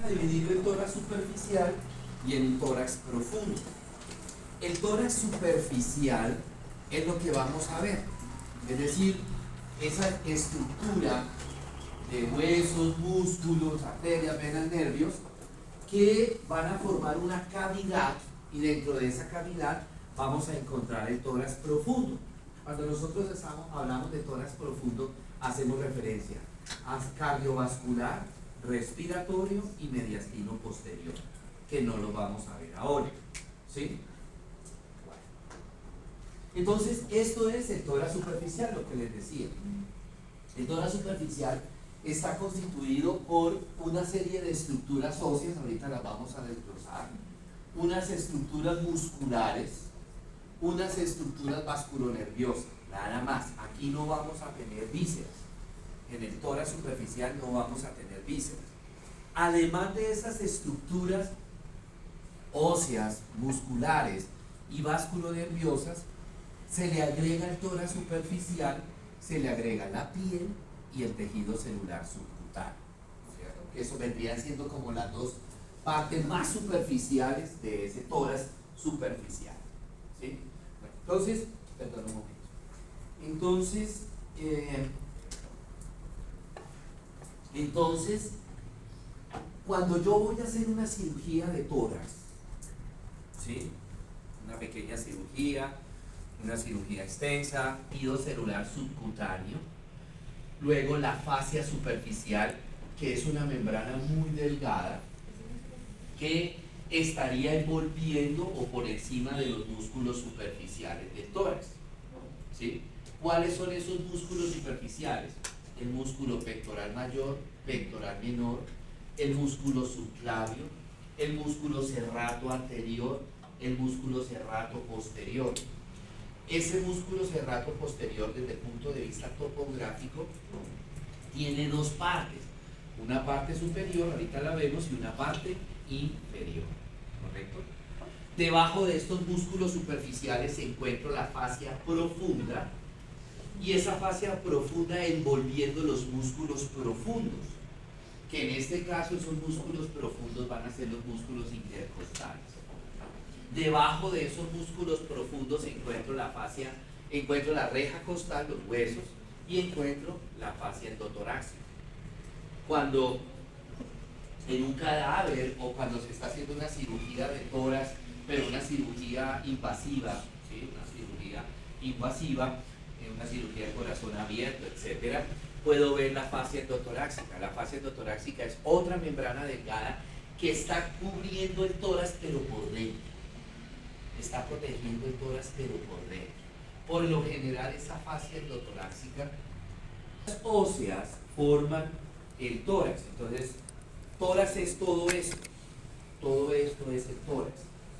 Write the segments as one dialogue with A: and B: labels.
A: a dividirlo en tórax superficial y en tórax profundo. El tórax superficial es lo que vamos a ver, es decir, esa estructura de huesos, músculos, arterias, venas, nervios, que van a formar una cavidad, y dentro de esa cavidad vamos a encontrar el tórax profundo. Cuando nosotros hablamos de tórax profundo, hacemos referencia a cardiovascular, respiratorio y mediastino posterior, que no lo vamos a ver ahora, ¿sí? Bueno. Entonces, esto es el tórax superficial, lo que les decía. El tórax superficial está constituido por una serie de estructuras óseas, ahorita las vamos a desglosar, unas estructuras musculares, unas estructuras vasculonerviosas, nada más. Aquí no vamos a tener vísceras, en el tórax superficial no vamos a tener vísceras. Además de esas estructuras óseas, musculares y vasculonerviosas, se le agrega al tórax superficial, se le agrega la piel y el tejido celular subcutáneo, ¿cierto? Que eso vendría siendo como las dos partes más superficiales de ese tórax superficial, ¿sí? Bueno, entonces, perdón un momento. Entonces, cuando yo voy a hacer una cirugía de tórax, ¿sí? Una pequeña cirugía, una cirugía extensa, tejido celular subcutáneo, luego la fascia superficial, que es una membrana muy delgada, que estaría envolviendo o por encima de los músculos superficiales del tórax, ¿sí? ¿Cuáles son esos músculos superficiales? El músculo pectoral mayor, pectoral menor, el músculo subclavio, el músculo serrato anterior, el músculo serrato posterior. Ese músculo serrato posterior, desde el punto de vista topográfico, tiene dos partes, una parte superior, ahorita la vemos, y una parte inferior, ¿correcto? Debajo de estos músculos superficiales se encuentra la fascia profunda, y esa fascia profunda envolviendo los músculos profundos, que en este caso esos músculos profundos van a ser los músculos intercostales. Debajo de esos músculos profundos encuentro la reja costal, los huesos, y encuentro la fascia endotorácica. Cuando en un cadáver o cuando se está haciendo una cirugía de tórax, pero una cirugía invasiva, ¿sí? Una cirugía invasiva, una cirugía de corazón abierto, etcétera, puedo ver la fascia endotorácica. La fascia endotorácica es otra membrana delgada que está cubriendo el tórax, pero por dentro. Está protegiendo el tórax, pero por dentro. Por lo general, esa fascia endotorácica, las óseas forman el tórax. Entonces, tórax es todo esto es el tórax,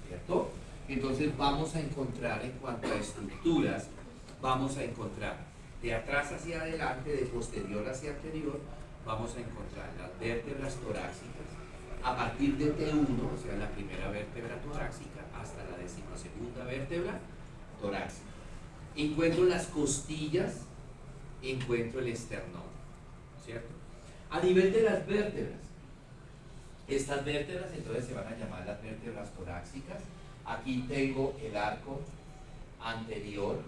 A: ¿cierto? Entonces vamos a encontrar, en cuanto a estructuras, vamos a encontrar de atrás hacia adelante, de posterior hacia anterior, vamos a encontrar las vértebras torácicas a partir de T1, o sea, la primera vértebra torácica, hasta la 12ª vértebra torácica. Encuentro las costillas, encuentro el esternón, ¿cierto? A nivel de las vértebras, estas vértebras entonces se van a llamar las vértebras torácicas. Aquí tengo el arco anterior,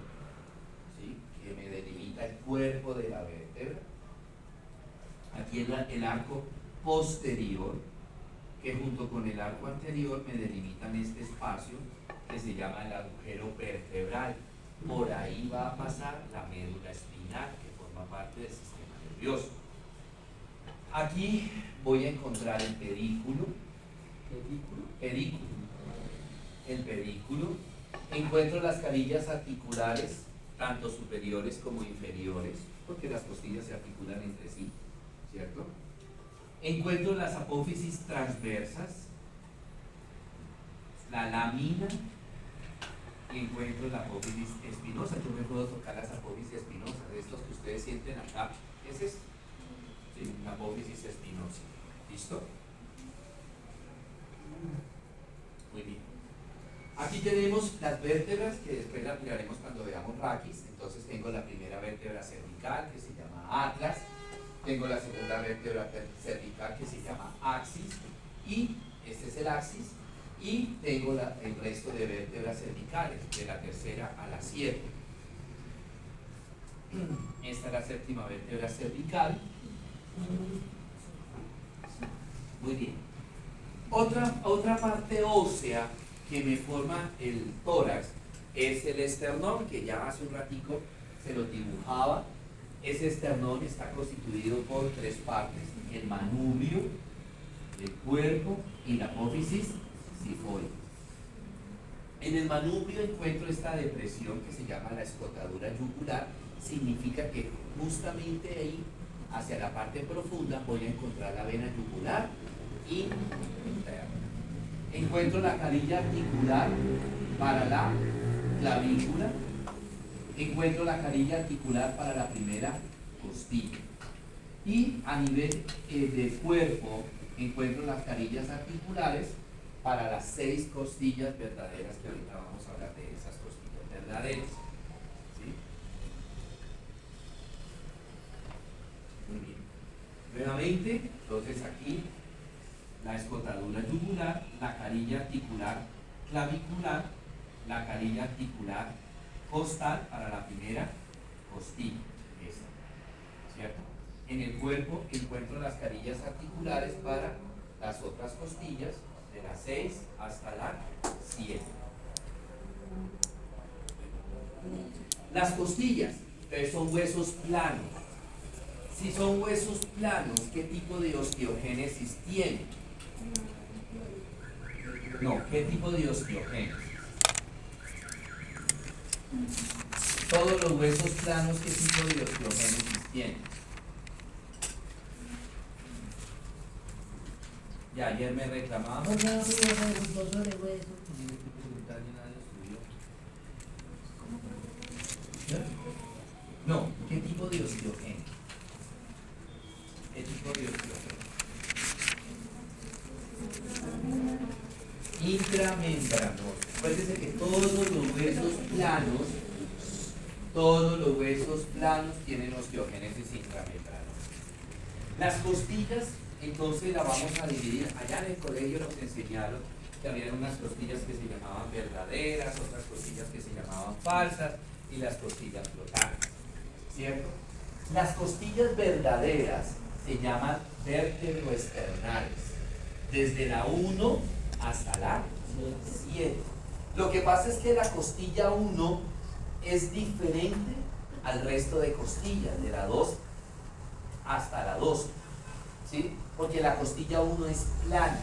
A: ¿sí? Que me delimita el cuerpo de la vértebra. Aquí el arco posterior, que junto con el arco anterior me delimitan este espacio que se llama el agujero vertebral. Por ahí va a pasar la médula espinal, que forma parte del sistema nervioso. Aquí voy a encontrar el pedículo, el pedículo. Encuentro las carillas articulares, tanto superiores como inferiores, porque las costillas se articulan entre sí, ¿cierto? Encuentro las apófisis transversas, la lámina, y encuentro la apófisis espinosa. Yo me puedo tocar las apófisis espinosas, de estos que ustedes sienten acá. ¿Ese es? Sí, la apófisis espinosa. ¿Listo? Muy bien. Aquí tenemos las vértebras, que después las miraremos cuando veamos raquis. Entonces tengo la primera vértebra cervical, que se llama atlas. Tengo la segunda vértebra cervical, que se llama axis. y este es el axis, y tengo el resto de vértebras cervicales, de la tercera a la 7. Esta es la séptima vértebra cervical. Muy bien. Otra parte ósea que me forma el tórax es el esternón, que ya hace un ratico se lo dibujaba. Ese esternón está constituido por 3 partes: el manubrio, el cuerpo y la apófisis cifoide. En el manubrio encuentro esta depresión que se llama la escotadura yugular. Significa que justamente ahí, hacia la parte profunda, voy a encontrar la vena yugular interna. Encuentro la carilla articular para la clavícula. Encuentro la carilla articular para la primera costilla. Y a nivel del cuerpo, encuentro las carillas articulares para las 6 costillas verdaderas, que ahorita vamos a hablar de esas costillas verdaderas. ¿Sí? Muy bien. Nuevamente, entonces aquí la escotadura yugular, la carilla articular clavicular, la carilla articular costal para la primera costilla. Esta, ¿cierto? En el cuerpo encuentro las carillas articulares para las otras costillas, de la 6 hasta la 7. Las costillas, entonces, son huesos planos. Si son huesos planos, ¿qué tipo de osteogénesis tienen? No, ¿qué tipo de osteogénesis? Todos los huesos planos, ¿qué tipo de osteogénesis tienen? Ya ayer me reclamaban. No, ¿qué tipo de osteogénesis? ¿Qué tipo de osteogénesis? Intramembranoso. Acuérdense que todos los huesos planos tienen osteogénesis intramembranosa. Las costillas, entonces las vamos a dividir. Allá en el colegio nos enseñaron que había unas costillas que se llamaban verdaderas, otras costillas que se llamaban falsas y las costillas flotantes, ¿cierto? Las costillas verdaderas se llaman vértebroesternales, desde la 1 hasta la 7. Lo que pasa es que la costilla 1 es diferente al resto de costillas, de la 2 hasta la 12, ¿sí? Porque la costilla 1 es plana,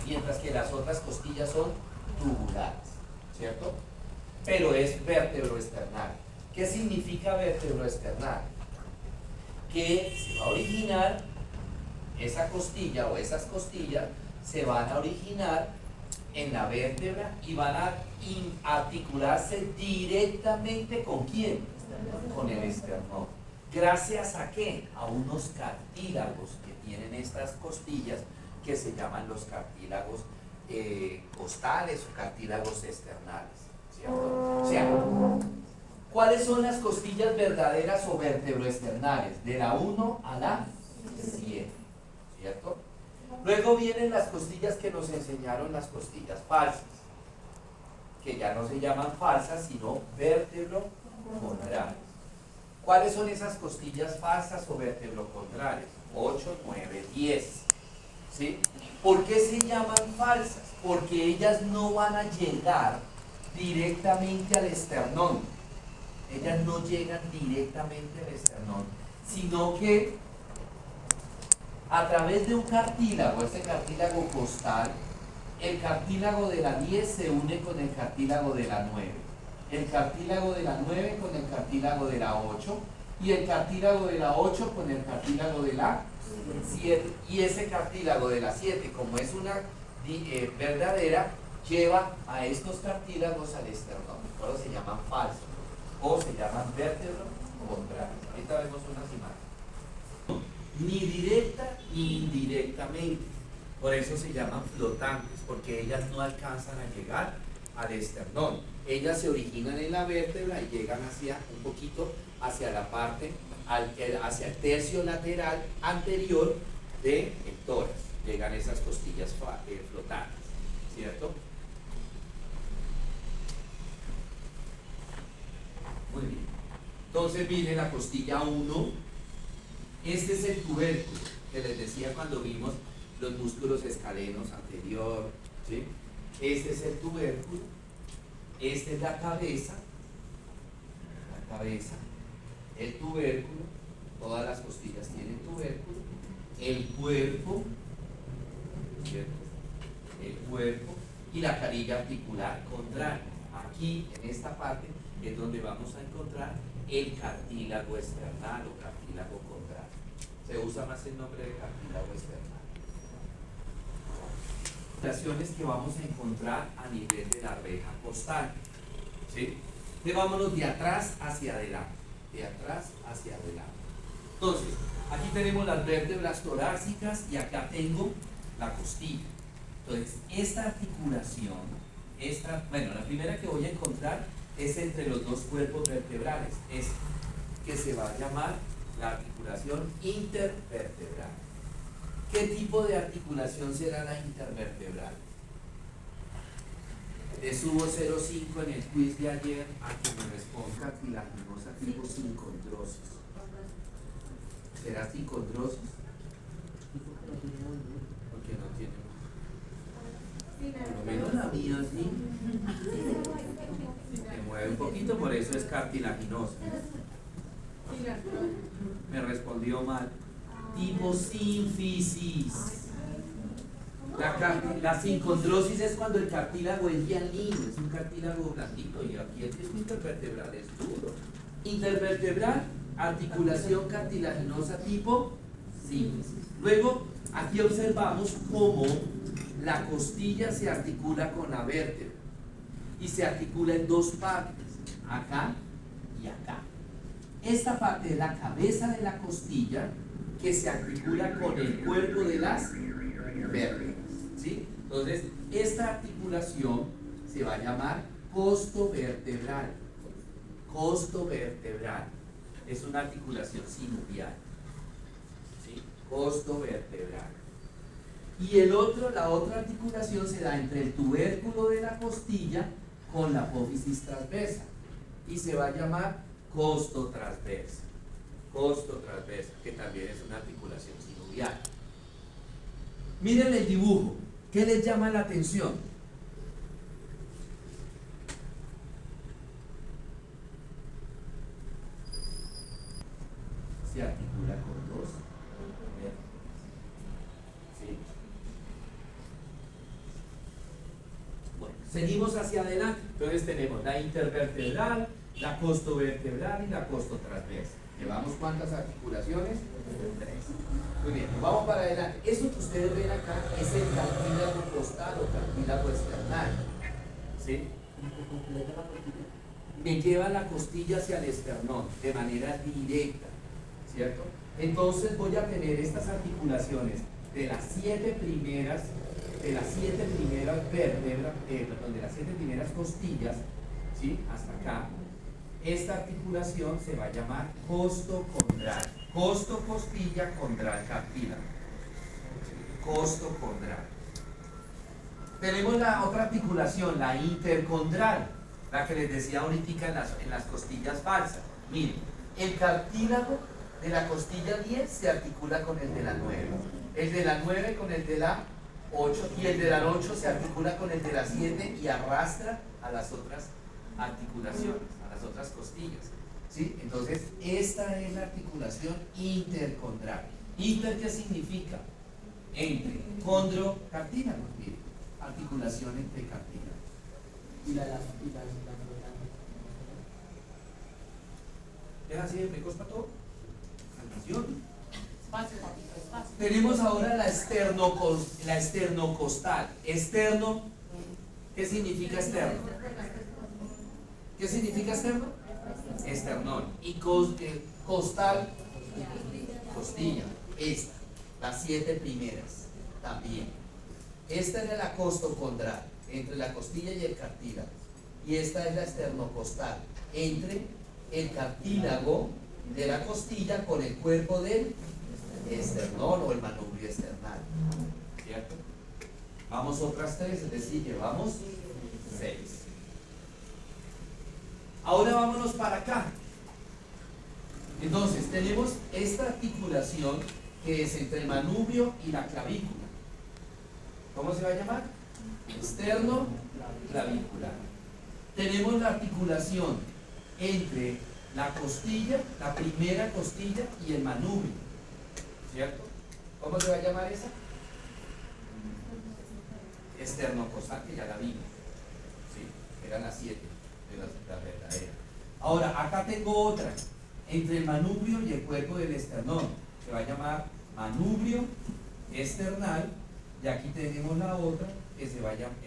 A: mientras que las otras costillas son tubulares, ¿cierto? Pero es vértebroesternal. ¿Qué significa vértebroesternal? Que se va a originar esa costilla o esas costillas se van a originar en la vértebra y van a articularse directamente ¿con quién? Con el esternón. ¿Gracias a qué? A unos cartílagos que tienen estas costillas que se llaman los cartílagos costales o cartílagos esternales, ¿cierto? O sea, ¿cuáles son las costillas verdaderas o vértebroesternales? De la 1 a la 7, ¿cierto? Luego vienen las costillas que nos enseñaron, las costillas falsas, que ya no se llaman falsas, sino vértebrocondrales. ¿Cuáles son esas costillas falsas o vértebrocondrales? 8, 9, 10. ¿Sí? ¿Por qué se llaman falsas? Porque ellas no van a llegar directamente al esternón. Ellas no llegan directamente al esternón, sino que a través de un cartílago, este cartílago costal, el cartílago de la 10 se une con el cartílago de la 9, el cartílago de la 9 con el cartílago de la 8 y el cartílago de la 8 con el cartílago de la 7, y ese cartílago de la 7, como es una verdadera, lleva a estos cartílagos al esternón. Por eso se llaman falsos o se llaman vértebrocondrales. Ahorita vemos unas imágenes. Ni directa ni indirectamente. Por eso se llaman flotantes, porque ellas no alcanzan a llegar al esternón. Ellas se originan en la vértebra y llegan hacia un poquito hacia la parte, hacia el tercio lateral anterior del tórax. llegan esas costillas flotantes, ¿cierto? Muy bien. Entonces viene la costilla 1. Este es el tubérculo que les decía cuando vimos los músculos escalenos anterior, ¿sí? Este es el tubérculo. Esta es la cabeza, el tubérculo, todas las costillas tienen tubérculo, el cuerpo, ¿cierto? El cuerpo y la carilla articular contraria. Aquí, en esta parte, es donde vamos a encontrar el cartílago esternal o cartílago contrario. Se usa más el nombre de cartílago esternal. Relaciones que vamos a encontrar a nivel de la reja costal, ¿sí? Entonces vámonos de atrás hacia adelante, de atrás hacia adelante. Entonces, aquí tenemos las vértebras torácicas y acá tengo la costilla. Entonces, esta articulación, la primera que voy a encontrar es entre los dos cuerpos vertebrales, es que se va a llamar la articulación intervertebral. ¿Qué tipo de articulación será la intervertebral? Le subo 0,5 en el quiz de ayer a que me responda cartilaginosa tipo sincondrosis. ¿Será sincondrosis? Porque no tiene. Por lo menos la mía sí. Se mueve un poquito, por eso es cartilaginosa. Me respondió mal. Tipo sínfisis. La sincondrosis es cuando el cartílago es hialino, es un cartílago blandito, y aquí el disco intervertebral es duro. Intervertebral, articulación cartilaginosa tipo sínfisis. Luego, aquí observamos cómo la costilla se articula con la vértebra y se articula en dos partes, acá y acá. Esta parte es la cabeza de la costilla que se articula con el cuerpo de las vértebras, ¿sí? Entonces, esta articulación se va a llamar costo vertebral. Costo vertebral es una articulación sinovial, ¿sí? Costo vertebral. Y la otra articulación se da entre el tubérculo de la costilla con la apófisis transversa y se va a llamar costo transversa. Costo transversa, que también es una articulación sinovial. Miren el dibujo, ¿qué les llama la atención? Se articula con dos. ¿Sí? Bueno, seguimos hacia adelante. Entonces tenemos la intervertebral, la costovertebral y la costotransversa. ¿Llevamos cuántas articulaciones? 3. Muy bien, vamos para adelante. Eso que ustedes ven acá es el cartílago costal o cartílago esternal. ¿Sí? Me lleva la costilla hacia el esternón de manera directa, ¿cierto? Entonces voy a tener estas articulaciones de las 7 primeras vértebras, de las 7 primeras costillas, ¿sí? Hasta acá. Esta articulación se va a llamar costo condral. Costo costilla, condral cartílago. Costo condral. Tenemos la otra articulación, la intercondral, la que les decía ahorita en las costillas falsas. Miren, el cartílago de la costilla 10 se articula con el de la 9. El de la 9 con el de la 8 y el de la 8 se articula con el de la 7 y arrastra a las otras articulaciones, a las otras costillas, ¿sí? Entonces, esta es la articulación intercondral. ¿Inter qué significa? Entre. Condro, cartílago, mire, articulación entre cartílagos.
B: Y la
A: ¿Es así? ¿Me cuesta todo? Calmación.
B: espacio, papito, espacio.
A: Tenemos ahora la esternocostal. Externo, ¿qué significa externo? ¿Qué significa externo? Esternón. Y costal, costilla. Esta, las 7 primeras, también. Esta es la costocondral, entre la costilla y el cartílago. Y esta es la esternocostal, entre el cartílago de la costilla con el cuerpo del esternón o el manubrio esternal. ¿cierto? Vamos otras 3, es decir, llevamos 6. Ahora vámonos para acá. Entonces, tenemos esta articulación que es entre el manubrio y la clavícula. ¿Cómo se va a llamar? Externo clavicular. Tenemos la articulación entre la costilla, la primera costilla y el manubrio, ¿cierto? ¿Cómo se va a llamar esa? Esternocostal, que ya la vimos, ¿sí? Eran las 7 de la verdadera. Ahora, acá tengo otra, entre el manubrio y el cuerpo del esternón, se va a llamar manubrio esternal, y aquí tenemos la otra que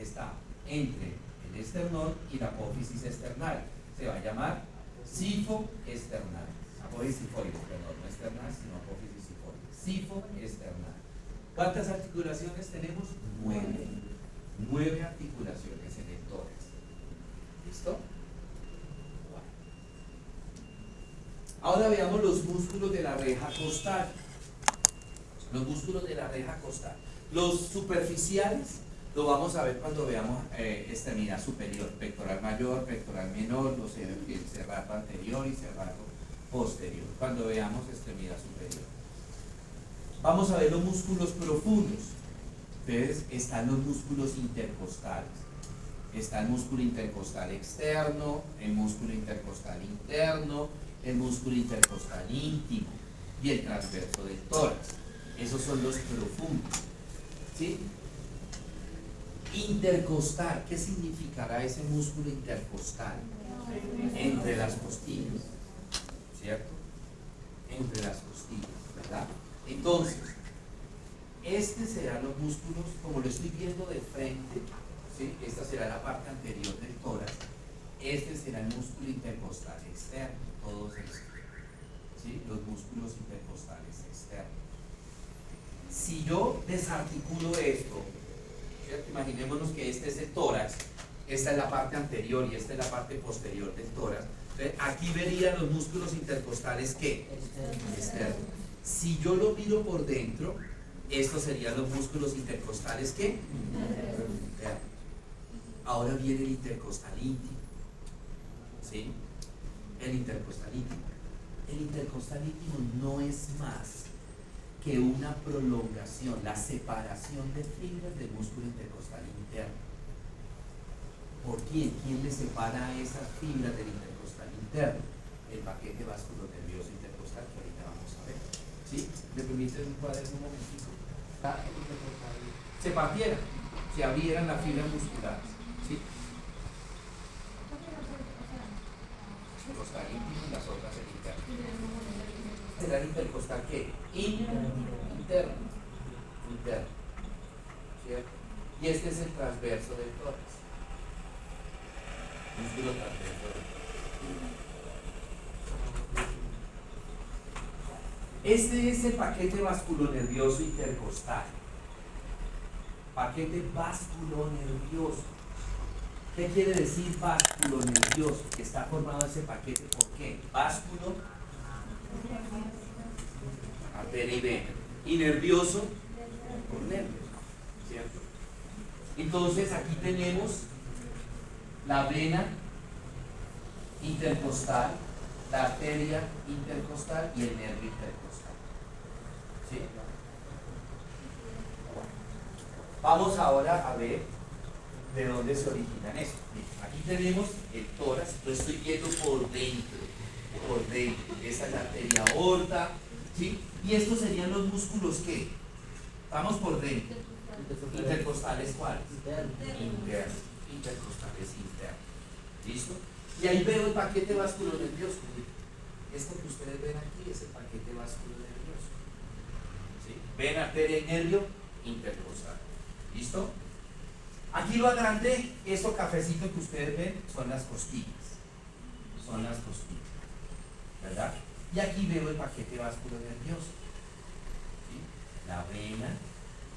A: está entre el esternón y la apófisis esternal, se va a llamar sifo esternal. Apófisis sifoides, perdón, no esternal, sino apófisis sifoides. Sifo esternal. ¿Cuántas articulaciones tenemos? 9 articulaciones en el tórax. ¿Listo? Ahora veamos los músculos de la reja costal. Los músculos de la reja costal. Los superficiales lo vamos a ver cuando veamos extremidad superior, pectoral mayor, pectoral menor, el serrato anterior y serrato posterior, cuando veamos extremidad superior. Vamos a ver los músculos profundos. Entonces están los músculos intercostales. Está el músculo intercostal externo, el músculo intercostal interno, el músculo intercostal íntimo y el transverso del tórax. Esos son los profundos. ¿Sí? Intercostal, ¿qué significará ese músculo intercostal? Entre las costillas, ¿cierto? Entre las costillas, ¿verdad? Entonces, este serán los músculos, como lo estoy viendo de frente, ¿sí? Esta será la parte anterior del tórax. Este será el músculo intercostal externo, todos estos, ¿sí? Los músculos intercostales externos. Si yo desarticulo esto, ¿cierto? Imaginémonos que este es el tórax, esta es la parte anterior y esta es la parte posterior del tórax. Entonces, aquí verían los músculos intercostales, ¿qué? Externos. Si yo lo miro por dentro, estos serían los músculos intercostales, ¿qué? Internos. Ahora viene el intercostal íntimo, ¿sí? El intercostal íntimo. El intercostal íntimo no es más que una prolongación, la separación de fibras del músculo intercostal interno. ¿Por quién? ¿Quién le separa esas fibras del intercostal interno? El paquete vasculonervioso intercostal, que ahorita vamos a ver. ¿Sí? ¿Me permiten un cuaderno un momentito? Se partiera, se abrieran las fibras musculares. ¿Sí? Intercostal íntimo y las otras el interno. ¿Será el intercostal qué? Interno. ¿Cierto? Y este es el transverso del tórax. Músculo transverso del tórax. Este es el paquete vasculonervioso intercostal. Paquete vasculonervioso. ¿Qué quiere decir vasculonervioso? Que está formado ese paquete, ¿por qué? Vásculo, arteria y vena. Y nervioso, por nervios, ¿cierto? Entonces aquí tenemos la vena intercostal, la arteria intercostal y el nervio intercostal. ¿Sí? Vamos ahora a ver de dónde se originan estos. Aquí tenemos el tórax, lo estoy viendo por dentro. Esta es la arteria aorta, ¿sí? Y estos serían los músculos que estamos por dentro. Intercostales, ¿cuáles? Internos. Intercostales internos. ¿Listo? Y ahí veo el paquete vasculonervioso. Esto que ustedes ven aquí es el paquete vasculonervioso. ¿Sí? Ven arteria y nervio intercostal. ¿Listo? Aquí lo agrandé. Esto cafecito que ustedes ven son las costillas. Son las costillas. ¿Verdad? Y aquí veo el paquete vasculonervioso. ¿Sí? La vena,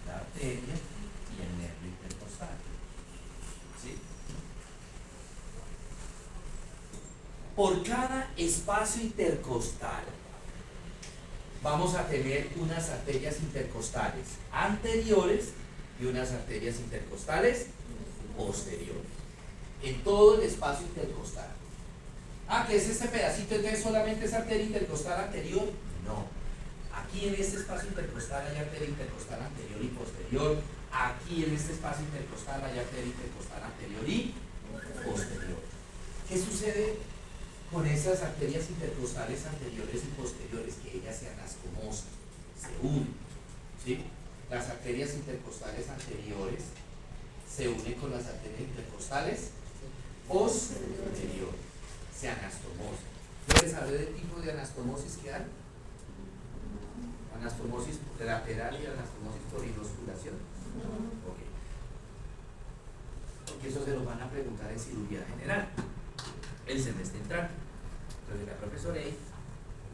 A: la arteria y el nervio intercostal. ¿Sí? Por cada espacio intercostal vamos a tener unas arterias intercostales anteriores y unas arterias intercostales posteriores. En todo el espacio intercostal. ¿Qué es este pedacito? Entonces solamente es arteria intercostal anterior. No. Aquí en este espacio intercostal hay arteria intercostal anterior y posterior. Aquí en este espacio intercostal hay arteria intercostal anterior y posterior. ¿Qué sucede con esas arterias intercostales anteriores y posteriores? Que ellas se anastomosan, se unen, ¿sí? Las arterias intercostales anteriores se unen con las arterias intercostales posteriores, se anastomosan. ¿Yo les hablé del tipo de anastomosis que hay? Anastomosis lateral y anastomosis por inosculación. Ok. Porque eso se lo van a preguntar en cirugía general el semestre entrante. Entonces la profesora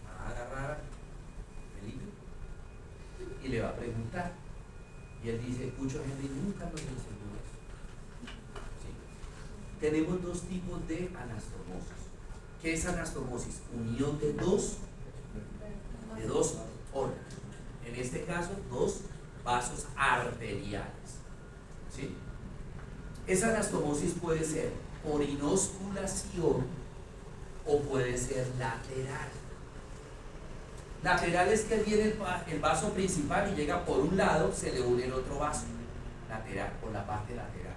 A: va a agarrar el libro y le va a preguntar. Y él dice, Pucho Henry nunca nos enseñó eso. ¿Sí? Tenemos dos tipos de anastomosis. ¿Qué es anastomosis? Unión de dos órganos. En este caso, dos vasos arteriales. ¿Sí? Esa anastomosis puede ser por inosculación o puede ser lateral. Lateral es que viene el vaso principal y llega por un lado, se le une el otro vaso. Lateral, por la parte lateral,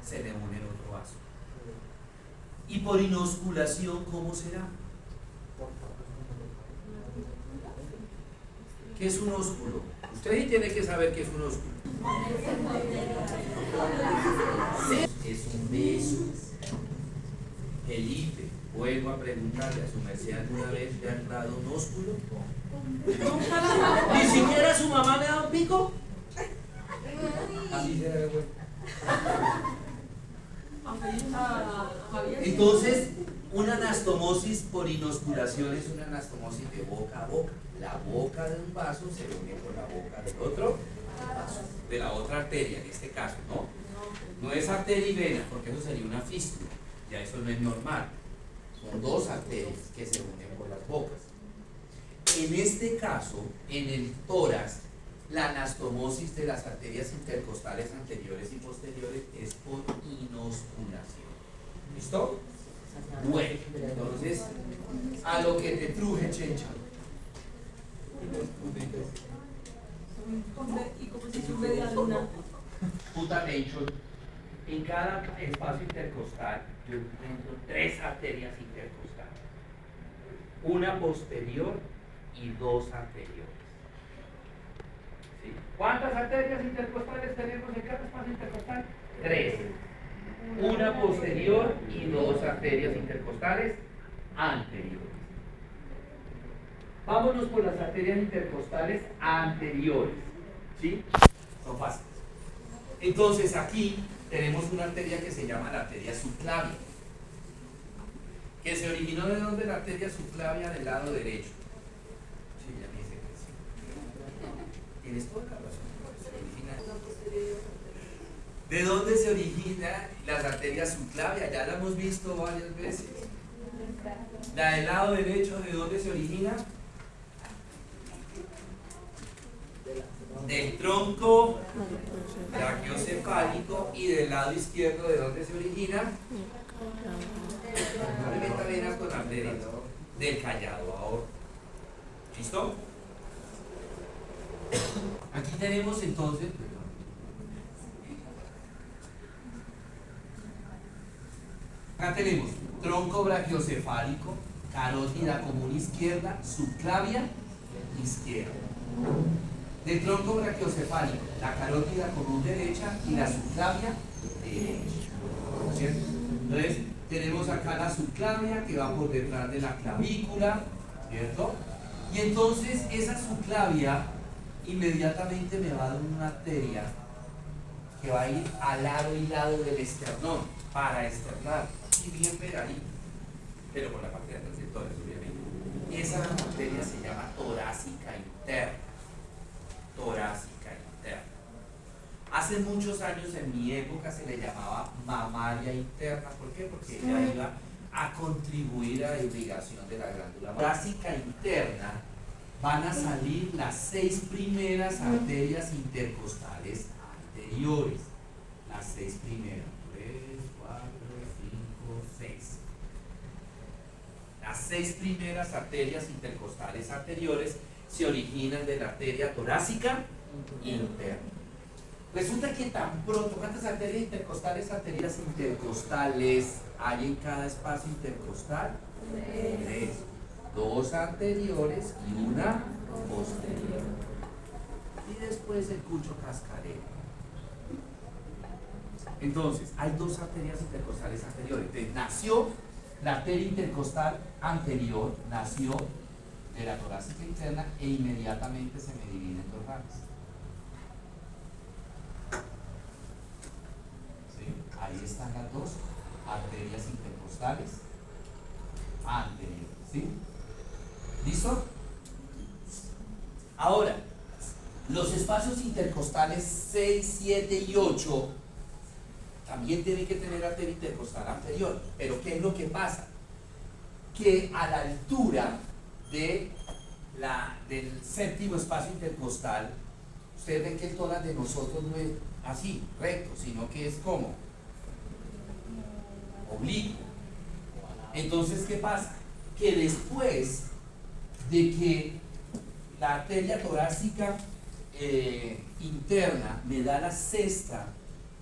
A: se le une el otro vaso. Y por inosculación, ¿cómo será? ¿Qué es un ósculo? Usted sí tiene que saber qué es un ósculo. Es un beso. Felipe, vuelvo a preguntarle, ¿a su merced alguna vez le han dado un ósculo? ¿Ni siquiera su mamá le da un pico? Así se ve, güey. Entonces, una anastomosis por inosculación es una anastomosis de boca a boca. La boca de un vaso se une con la boca del otro vaso, de la otra arteria en este caso, ¿no? No es arteria y vena, porque eso sería una fístula, ya eso no es normal. Son dos arterias que se unen por las bocas. En este caso, en el tórax, la anastomosis de las arterias intercostales anteriores y posteriores es por inosculación. ¿Listo? Bueno, entonces, a lo que te truje, Chencha.
C: ¿Y cómo se sube de la luna?
A: Puta mention. En cada espacio intercostal yo encuentro tres arterias intercostales. Una posterior y dos anteriores. ¿Sí? ¿Cuántas arterias intercostales tenemos en cada espacio intercostal? Tres. Una posterior y dos arterias intercostales anteriores. Vámonos por las arterias intercostales anteriores. ¿Sí? Son fáciles. Entonces aquí tenemos una arteria que se llama la arteria subclavia, que se originó de donde la arteria subclavia del lado derecho. Sí, ya me dice que sí. Tienes toda la razón. ¿De dónde se origina las arterias subclavia? Ya la hemos visto varias veces. La del lado derecho, ¿de dónde se origina? Del tronco brachiocefálico. Y del lado izquierdo, ¿de dónde se origina? Complementa venas con arterias del callado aorta. ¿Listo? Aquí tenemos entonces, acá tenemos tronco brachiocefálico, carótida común izquierda, subclavia izquierda. Del tronco brachiocefálico, la carótida común derecha y la subclavia derecha. ¿Cierto? Entonces, tenemos acá la subclavia que va por detrás de la clavícula, ¿cierto? Y entonces esa subclavia inmediatamente me va a dar una arteria que va a ir al lado y lado del esternón para esternar, y bien pegadito, pero por la parte de atrás del tórax, obviamente. Esa arteria se llama torácica interna. Torácica interna. Hace muchos años, en mi época, se le llamaba mamaria interna. ¿Por qué? Porque ella iba a contribuir a la irrigación de la glándula torácica interna. Van a salir las 6 primeras arterias intercostales anteriores. anteriores, las 6 primeras, 3, 4, 5, 6. Las 6 primeras arterias intercostales anteriores se originan de la arteria torácica interna. Resulta que tan pronto, ¿cuántas arterias intercostales intercostales hay en cada espacio intercostal? 3. 2 anteriores y una posterior. Y después el cucho cascarero. Entonces, hay 2 arterias intercostales anteriores. Entonces, nació la arteria intercostal anterior, nació de la torácica interna e inmediatamente se me divide en 2 ramas. ¿Sí? Ahí están las 2 arterias intercostales anteriores. ¿Sí? ¿Listo? Ahora, los espacios intercostales 6, 7 y 8 también tienen que tener arteria intercostal anterior. Pero ¿qué es lo que pasa? Que a la altura del 7º espacio intercostal, ustedes ven que el tórax de nosotros no es así, recto, sino que es como oblicuo. Entonces, ¿qué pasa? Que después de que la arteria torácica interna me da la 6ª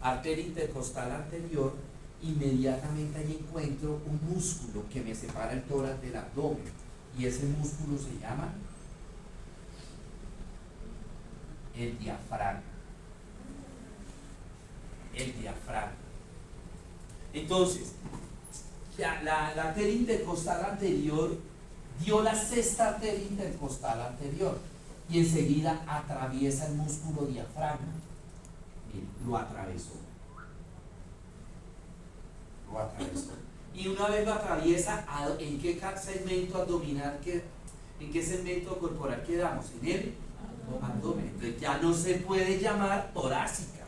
A: arteria intercostal anterior, inmediatamente ahí encuentro un músculo que me separa el tórax del abdomen, y ese músculo se llama el diafragma. El diafragma. Entonces, la arteria intercostal anterior dio la 6ª arteria intercostal anterior y enseguida atraviesa el músculo diafragma. Miren, lo atravesó. Y una vez lo atraviesa, ¿en qué segmento abdominal, en qué segmento corporal quedamos? En el abdomen. Entonces ya no se puede llamar torácica,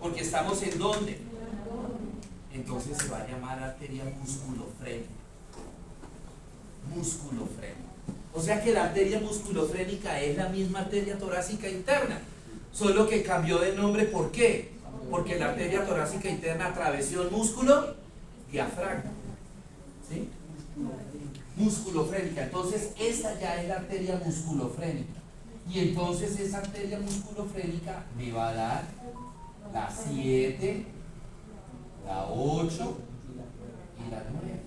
A: porque estamos ¿en dónde? Entonces se va a llamar arteria musculofrénica. Musculofrénica. O sea que la arteria musculofrénica es la misma arteria torácica interna, solo que cambió de nombre. ¿Por qué? Porque la arteria torácica interna atravesó el músculo diafragma. ¿Sí? Musculofrénica. Entonces esta ya es la arteria musculofrénica. Y entonces esa arteria musculofrénica me va a dar la 7, la 8 y la 9.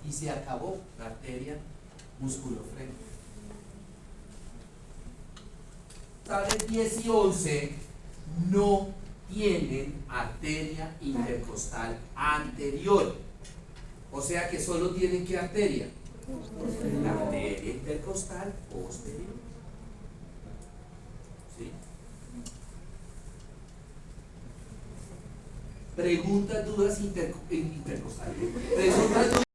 A: Y se acabó la arteria musculofrénica. ¿Sabes? 10 y 11 no tienen arteria intercostal anterior. O sea que solo tienen ¿qué arteria? La arteria intercostal posterior. ¿Sí? Preguntas, dudas intercostales. Preguntas, dudas.